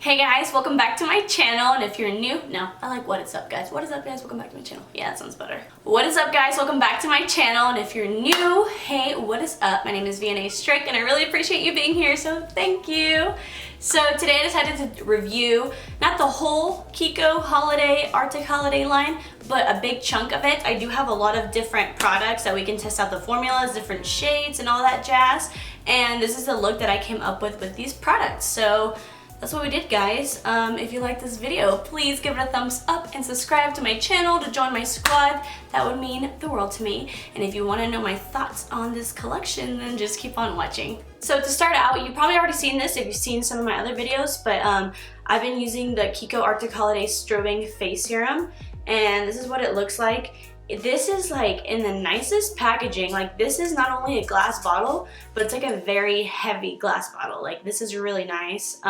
Hey guys, welcome back to my channel, and if you're new, no, I like what is up guys, welcome back to my channel. Yeah, that sounds better. What is up guys, welcome back to my channel, and if you're new, hey, what is up? My name is vianney.strick, and I really appreciate you being here, so thank you. So today I decided to review, not the whole KIKO holiday, Arctic holiday line, but a big chunk of it. I do have a lot of different products that we can test out the formulas, different shades, and all that jazz, and this is the look that I came up with these products. So that's what we did, guys. If you like this video, please give it a thumbs up and subscribe to my channel to join my squad. That would mean the world to me. And if you want to know my thoughts on this collection, then just keep on watching. So to start out, you've probably already seen this if you've seen some of my other videos, but I've been using the KIKO Arctic Holiday Strobing Face Serum, and this is what it looks like. This is like in the nicest packaging. Like, this is not only a glass bottle, but it's like a very heavy glass bottle. Like, this is really nice.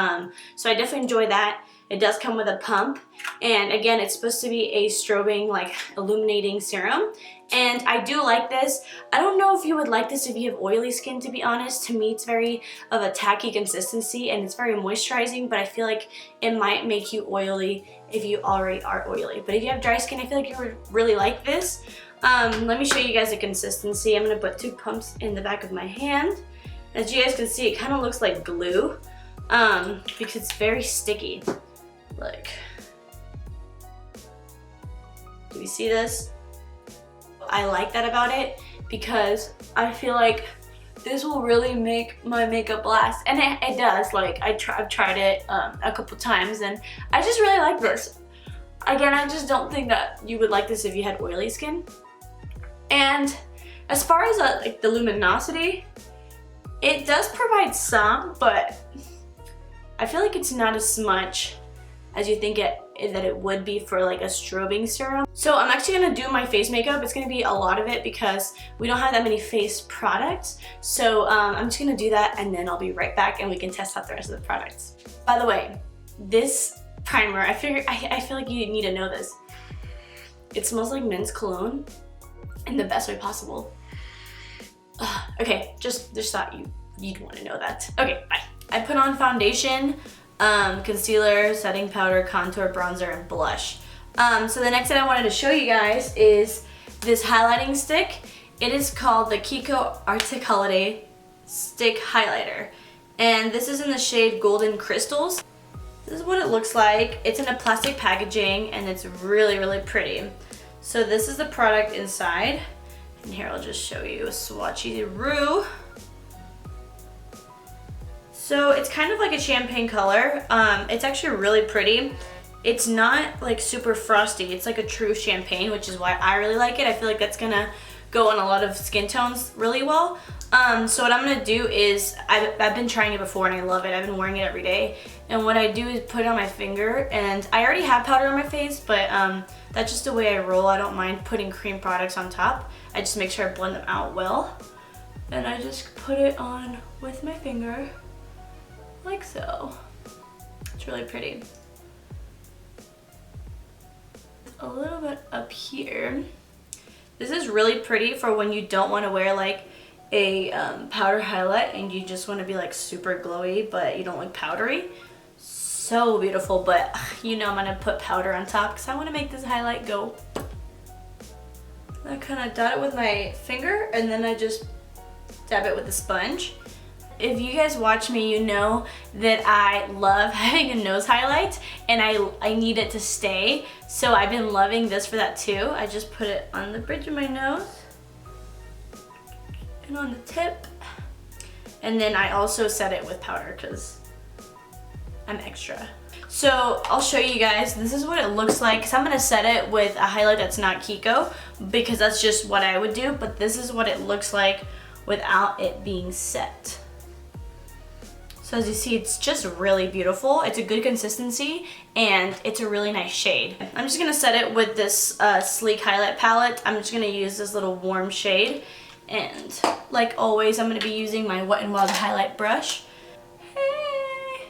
So I definitely enjoy that. It does come with a pump, and again, it's supposed to be a strobing, like illuminating serum, and I do like this. I don't know if you would like this if you have oily skin, to be honest. To me, it's very of a tacky consistency, and it's very moisturizing, but I feel like it might make you oily if you already are oily. But if you have dry skin, I feel like you would really like this. Let me show you guys the consistency. I'm gonna put 2 pumps in the back of my hand. As you guys can see, it kind of looks like glue because it's very sticky. Like, do you see this? I like that about it because I feel like this will really make my makeup last, and it does. Like, I've tried it a couple times, and I just really like this. Again, I just don't think that you would like this if you had oily skin. And as far as like the luminosity, it does provide some, but I feel like it's not as much as you think that it would be for like a strobing serum. So I'm actually gonna do my face makeup. It's gonna be a lot of it because we don't have that many face products. So I'm just gonna do that, and then I'll be right back and we can test out the rest of the products. By the way, this primer, I feel like you need to know this. It smells like men's cologne in the best way possible. Okay, just thought you'd want to know that. Okay, bye. I put on foundation, concealer, setting powder, contour, bronzer, and blush. So the next thing I wanted to show you guys is this highlighting stick. It is called the KIKO Arctic Holiday Stick Highlighter, and this is in the shade Golden Crystals. This is what it looks like. It's in a plastic packaging, and it's really, really pretty. So this is the product inside, and here I'll just show you a swatchy-roo. So it's kind of like a champagne color. It's actually really pretty. It's not like super frosty. It's like a true champagne, which is why I really like it. I feel like that's gonna go on a lot of skin tones really well. So what I'm gonna do is, I've been trying it before and I love it. I've been wearing it every day. And what I do is put it on my finger, and I already have powder on my face, but that's just the way I roll. I don't mind putting cream products on top. I just make sure I blend them out well. And I just put it on with my finger, like so. It's really pretty. A little bit up here. This is really pretty for when you don't want to wear like a powder highlight and you just want to be like super glowy, but you don't like powdery. So beautiful, but you know I'm gonna put powder on top because I want to make this highlight go. I kind of dot it with my finger, and then I just dab it with a sponge. If you guys watch me, you know that I love having a nose highlight, and I need it to stay. So I've been loving this for that too. I just put it on the bridge of my nose and on the tip. And then I also set it with powder because I'm extra. So I'll show you guys. This is what it looks like, because I'm gonna set it with a highlight that's not KIKO because that's just what I would do. But this is what it looks like without it being set. So as you see, it's just really beautiful. It's a good consistency, and it's a really nice shade. I'm just gonna set it with this sleek highlight palette. I'm just gonna use this little warm shade. And like always, I'm gonna be using my Wet n Wild highlight brush. Hey.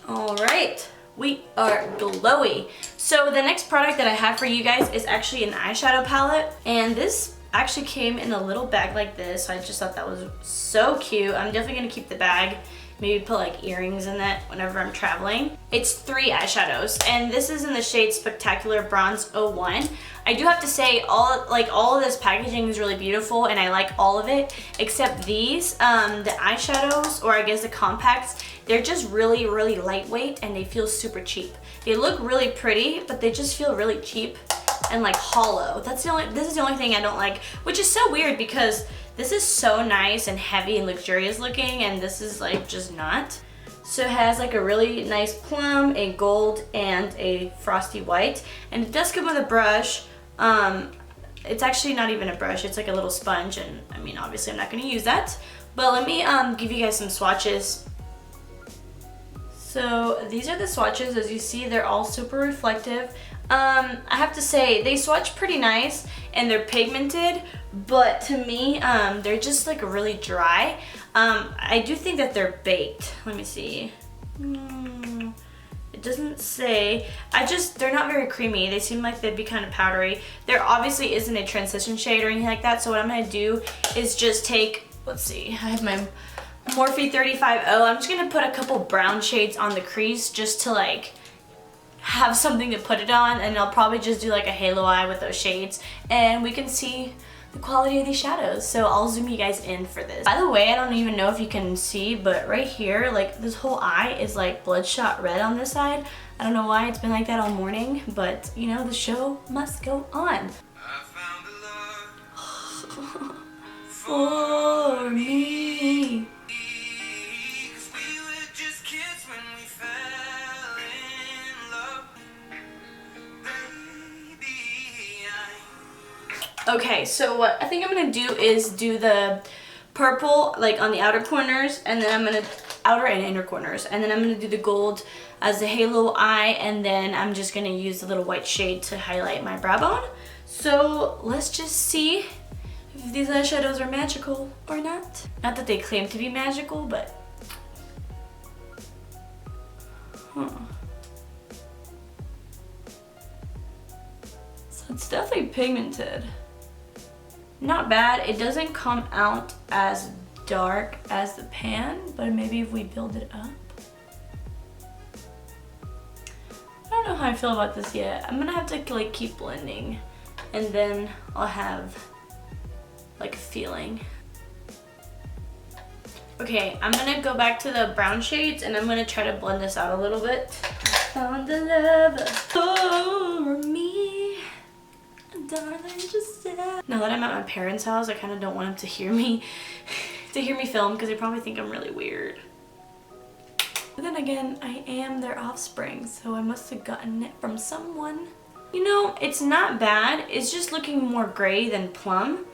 All right, we are glowy. So the next product that I have for you guys is actually an eyeshadow palette, and this actually came in a little bag like this. I just thought that was so cute. I'm definitely gonna keep the bag maybe put like earrings in it whenever I'm traveling. It's 3 eyeshadows, and this is in the shade Spectacular Bronze 01. I do have to say all of this packaging is really beautiful, and I like all of it except these, the eyeshadows, or I guess the compacts. They're just really, really lightweight, and they feel super cheap. They look really pretty, but they just feel really cheap and like hollow. This is the only thing I don't like, which is so weird because this is so nice and heavy and luxurious looking, and this is like just not. So it has like a really nice plum, a gold, and a frosty white, and it does come with a brush. It's actually not even a brush, it's like a little sponge, and I mean obviously I'm not going to use that, but let me give you guys some swatches. So these are the swatches. As you see, they're all super reflective. I have to say they swatch pretty nice and they're pigmented, but to me they're just like really dry. I do think that they're baked. Let me see. It doesn't say. They're not very creamy. They seem like they'd be kind of powdery. There obviously isn't a transition shade or anything like that, so what I'm going to do is just take, let's see, I have my Morphe 35O. I'm just going to put a couple brown shades on the crease just to like have something to put it on, and I'll probably just do like a halo eye with those shades, and we can see the quality of these shadows. So I'll zoom you guys in for this. By the way, I don't even know if you can see, but right here, like this whole eye is like bloodshot red on this side. I don't know why it's been like that all morning, but you know, the show must go on. I found a love For me. Okay, so what I think I'm gonna do is do the purple like on the outer corners, and then I'm gonna outer and inner corners, and then I'm gonna do the gold as the halo eye, and then I'm just gonna use the little white shade to highlight my brow bone. So let's just see if these eyeshadows are magical or not. Not that they claim to be magical, but so it's definitely pigmented. Not bad. It doesn't come out as dark as the pan, but maybe if we build it up. I don't know how I feel about this yet. I'm gonna have to like keep blending, and then I'll have like a feeling. Okay, I'm gonna go back to the brown shades, and I'm gonna try to blend this out a little bit. Found the love for me, darling, just now that I'm at my parents' house, I kind of don't want them to hear me film, because they probably think I'm really weird. But then again, I am their offspring, so I must have gotten it from someone. You know, it's not bad. It's just looking more gray than plum,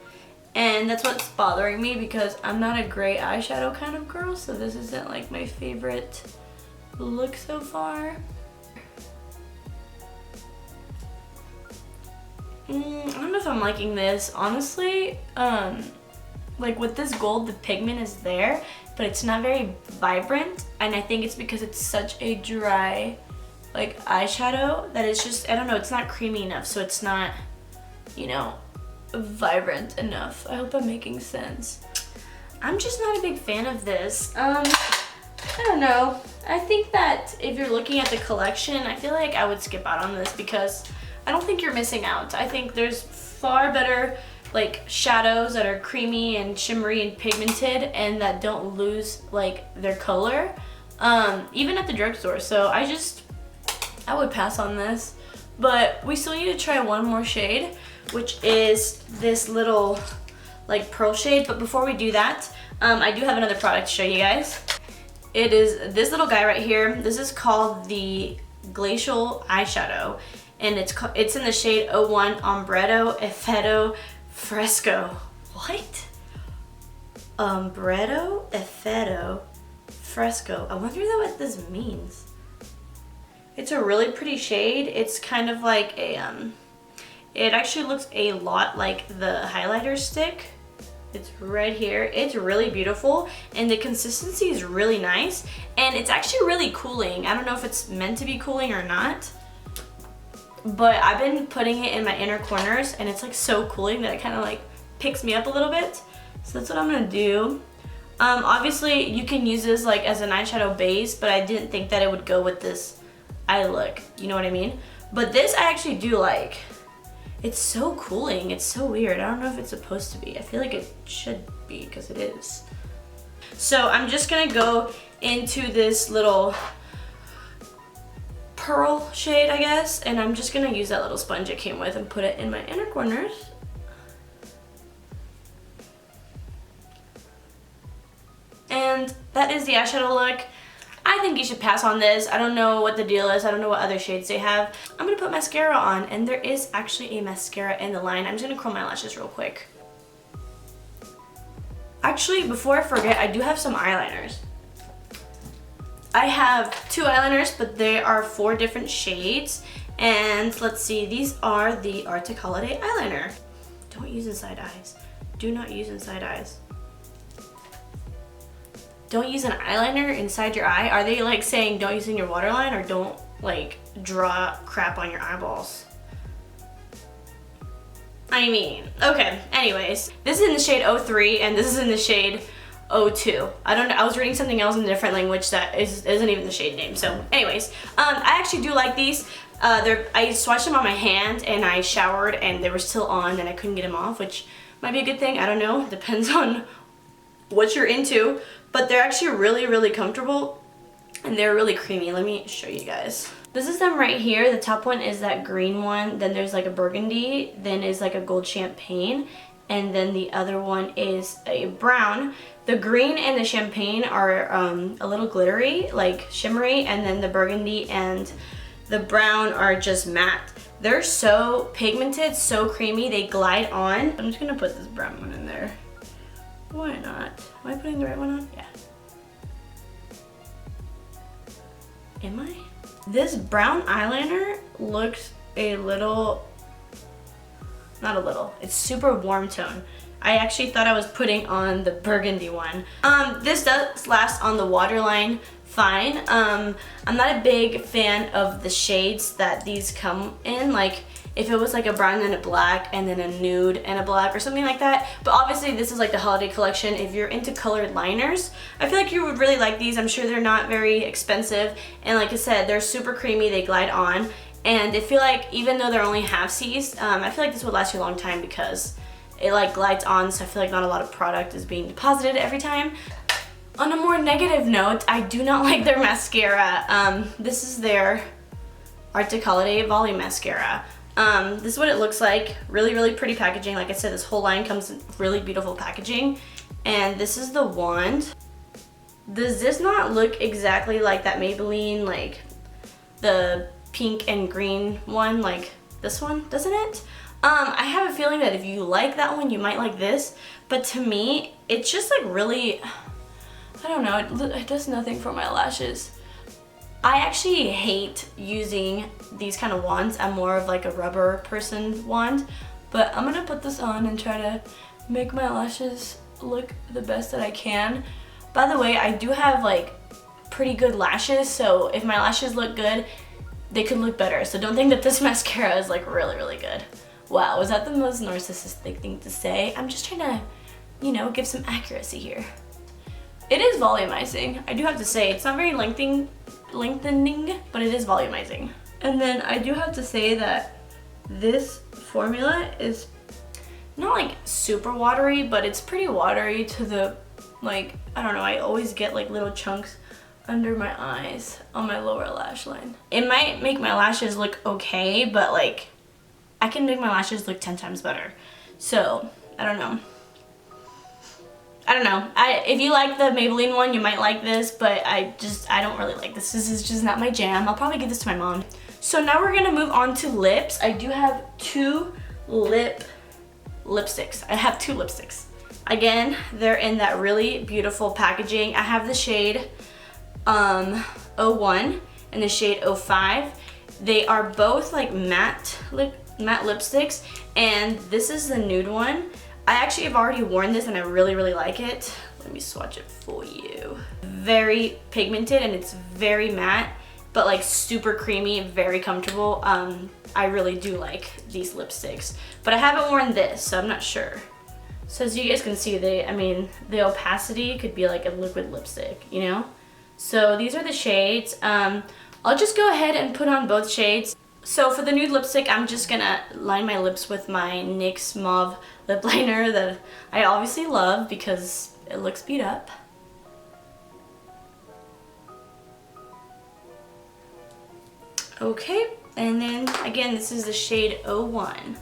and that's what's bothering me because I'm not a gray eyeshadow kind of girl, so this isn't like my favorite look so far. I don't know if I'm liking this, honestly. Like with this gold, the pigment is there, but it's not very vibrant, and I think it's because it's such a dry like eyeshadow that it's just, I don't know, it's not creamy enough, so it's not, you know, vibrant enough. I hope I'm making sense. I'm just not a big fan of this. I don't know. I think that if you're looking at the collection, I feel like I would skip out on this because I don't think you're missing out. I think there's far better like shadows that are creamy and shimmery and pigmented and that don't lose like their color, even at the drugstore. So I would pass on this, but we still need to try one more shade, which is this little like pearl shade. But before we do that, I do have another product to show you guys. It is this little guy right here. This is called the Glacial Eyeshadow, and it's in the shade 01 Ombretto Effetto Fresco. What? Ombretto Effetto Fresco. I wonder what this means. It's a really pretty shade. It's kind of like a, it actually looks a lot like the highlighter stick. It's right here. It's really beautiful, and the consistency is really nice, and it's actually really cooling. I don't know if it's meant to be cooling or not, but I've been putting it in my inner corners, and it's like so cooling that it kind of like picks me up a little bit. So that's what I'm gonna do. Obviously you can use this like as an eyeshadow base, but I didn't think that it would go with this eye look, you know what I mean? But this I actually do like. It's so cooling, it's so weird. I don't know if it's supposed to be. I feel like it should be because it is. So I'm just gonna go into this little pearl shade, I guess, and I'm just gonna use that little sponge it came with and put it in my inner corners. And that is the eyeshadow look. I think you should pass on this. I don't know what the deal is. I don't know what other shades they have. I'm gonna put mascara on, and there is actually a mascara in the line. I'm just gonna curl my lashes real quick. Actually, before I forget, I do have some eyeliners. I have 2 eyeliners, but they are 4 different shades. And let's see, these are the Arctic Holiday eyeliner. Don't use inside eyes. Do not use inside eyes. Don't use an eyeliner inside your eye? Are they like saying don't use in your waterline, or don't like draw crap on your eyeballs? I mean, okay, anyways. This is in the shade 03 and this is in the shade 02. I don't know, I was reading something else in a different language that isn't even the shade name. So anyways, I actually do like these. I swatched them on my hand and I showered and they were still on and I couldn't get them off, which might be a good thing. I don't know, depends on what you're into. But they're actually really, really comfortable and they're really creamy. Let me show you guys. This is them right here. The top one is that green one, then there's like a burgundy, then is like a gold champagne, and then the other one is a brown. The green and the champagne are a little glittery, like shimmery, and then the burgundy and the brown are just matte. They're so pigmented, so creamy, they glide on. I'm just gonna put this brown one in there. Why not? Am I putting the right one on? Yeah. Am I? This brown eyeliner looks a little, not a little, it's super warm tone. I actually thought I was putting on the burgundy one. This does last on the waterline fine. I'm not a big fan of the shades that these come in, like if it was like a brown and a black and then a nude and a black or something like that. But obviously this is like the holiday collection. If you're into colored liners, I feel like you would really like these. I'm sure they're not very expensive. And like I said, they're super creamy, they glide on. And I feel like even though they're only half-C's, I feel like this would last you a long time because it like glides on, so I feel like not a lot of product is being deposited every time. On a more negative note, I do not like their mascara. This is their Arctic Holiday Volume Mascara. This is what it looks like. Really, really pretty packaging. Like I said, this whole line comes in really beautiful packaging. And this is the wand. Does this not look exactly like that Maybelline, like the pink and green one, like this one, doesn't it? I have a feeling that if you like that one, you might like this. But to me, it's just like really, I don't know, it does nothing for my lashes. I actually hate using these kind of wands. I'm more of like a rubber person wand, but I'm gonna put this on and try to make my lashes look the best that I can. By the way, I do have like pretty good lashes, so if my lashes look good, they could look better. So don't think that this mascara is like really, really good. Wow, was that the most narcissistic thing to say? I'm just trying to, you know, give some accuracy here. It is volumizing. I do have to say, it's not very lengthening, but it is volumizing. And then I do have to say that this formula is not like super watery, but it's pretty watery to the, like, I don't know, I always get like little chunks under my eyes on my lower lash line. It might make my lashes look okay, but like, I can make my lashes look 10 times better. So, I don't know. If you like the Maybelline one, you might like this, but I don't really like this. This is just not my jam. I'll probably give this to my mom. So now we're gonna move on to lips. I do have 2 lipsticks. I have 2 lipsticks. Again, they're in that really beautiful packaging. I have the shade 01 and the shade 05. They are both like matte lipsticks, and this is the nude one. I actually have already worn this and I really, really like it. Let me swatch it for you. Very pigmented and it's very matte, but like super creamy, very comfortable. I really do like these lipsticks, but I haven't worn this, so I'm not sure. So as you guys can see, the opacity could be like a liquid lipstick, you know? So these are the shades. I'll just go ahead and put on both shades. So for the nude lipstick, I'm just gonna line my lips with my NYX Mauve lip liner that I obviously love because it looks beat up. Okay, and then again, this is the shade 01.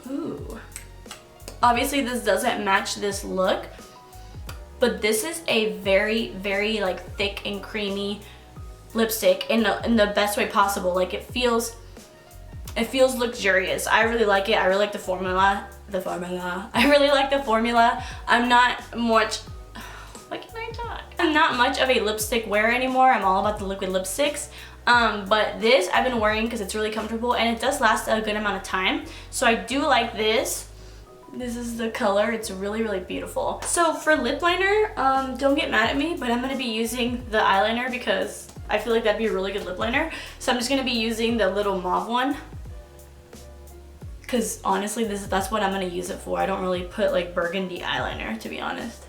Ooh. Obviously this doesn't match this look, but this is a very, very like thick and creamy lipstick in the best way possible. Like it feels luxurious. I really like it. I really like the formula. I really like the formula. I'm not much, why can't I talk? I'm not much of a lipstick wearer anymore. I'm all about the liquid lipsticks. But this I've been wearing because it's really comfortable and it does last a good amount of time. So I do like this. This is the color. It's really, really beautiful. So for lip liner, don't get mad at me, but I'm going to be using the eyeliner because I feel like that'd be a really good lip liner. So I'm just going to be using the little mauve one. Because honestly, that's what I'm going to use it for. I don't really put like burgundy eyeliner, to be honest.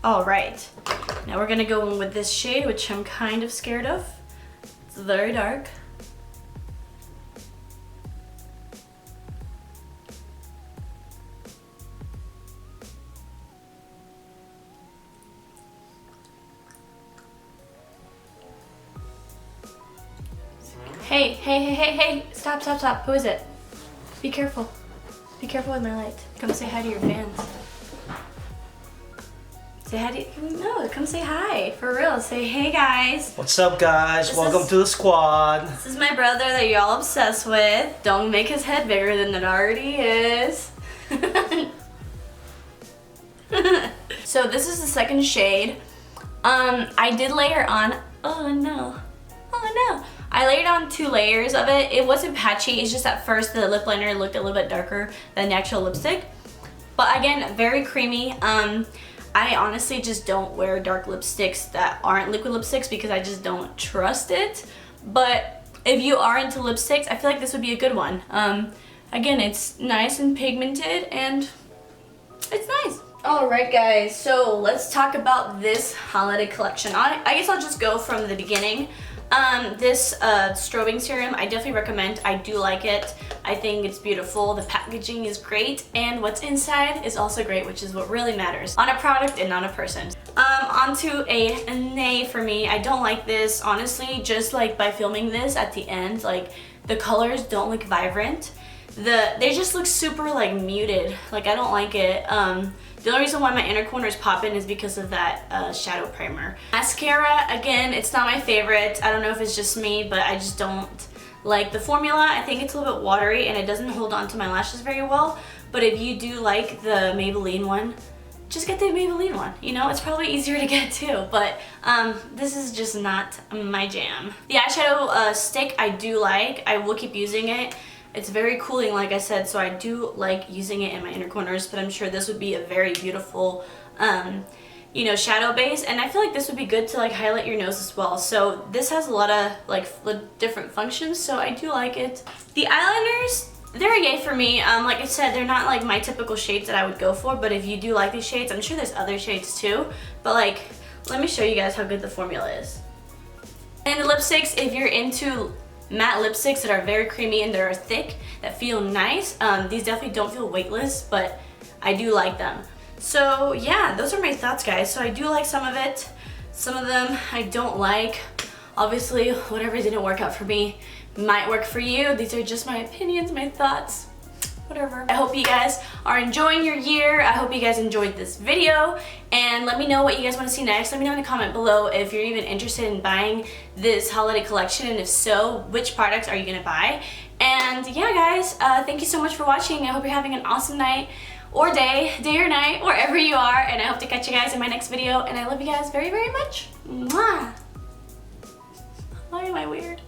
Alright, now we're gonna go in with this shade, which I'm kind of scared of. It's very dark. Hey, stop. Who is it? Be careful. Be careful with my light. Come say hi to your fans. Say hi to, no, come say hi, for real. Say, hey guys. What's up guys? Welcome to the squad. This is my brother that you're all obsessed with. Don't make his head bigger than it already is. So this is the second shade. I did layer on, oh no. I layered on 2 layers of it. It wasn't patchy, it's just at first the lip liner looked a little bit darker than the actual lipstick. But again, very creamy. I honestly just don't wear dark lipsticks that aren't liquid lipsticks because I just don't trust it. But if you are into lipsticks, I feel like this would be a good one. Again, it's nice and pigmented and it's nice. Alright guys, so let's talk about this holiday collection. I guess I'll just go from the beginning. This strobing serum, I definitely recommend. I do like it. I think it's beautiful. The packaging is great, and what's inside is also great, which is what really matters on a product and not a person. Onto a nay for me. I don't like this, honestly. Just like by filming this at the end, like the colors don't look vibrant. They just look super like muted. Like I don't like it. The only reason why my inner corner is popping is because of that shadow primer. Mascara, again, it's not my favorite. I don't know if it's just me, but I just don't like the formula. I think it's a little bit watery and it doesn't hold on to my lashes very well. But if you do like the Maybelline one, just get the Maybelline one. You know, it's probably easier to get too, but this is just not my jam. The eyeshadow stick I do like. I will keep using it. It's very cooling, like I said, so I do like using it in my inner corners, but I'm sure this would be a very beautiful, you know, shadow base, and I feel like this would be good to like highlight your nose as well. So this has a lot of like different functions, so I do like it. The eyeliners, they're a yay for me. Like I said, they're not like my typical shades that I would go for, but if you do like these shades, I'm sure there's other shades too, but like, let me show you guys how good the formula is. And the lipsticks, if you're into matte lipsticks that are very creamy and that are thick, that feel nice. These definitely don't feel weightless, but I do like them. So yeah, those are my thoughts, guys. So I do like some of it. Some of them I don't like. Obviously, whatever didn't work out for me might work for you. These are just my opinions, my thoughts, whatever. I hope you guys are enjoying your year. I hope you guys enjoyed this video, and let me know what you guys want to see next. Let me know in the comment below if you're even interested in buying this holiday collection, and if so, which products are you gonna buy? And yeah guys, thank you so much for watching. I hope you're having an awesome night or day or night, wherever you are, and I hope to catch you guys in my next video, and I love you guys very, very much. Mwah! Why am I weird?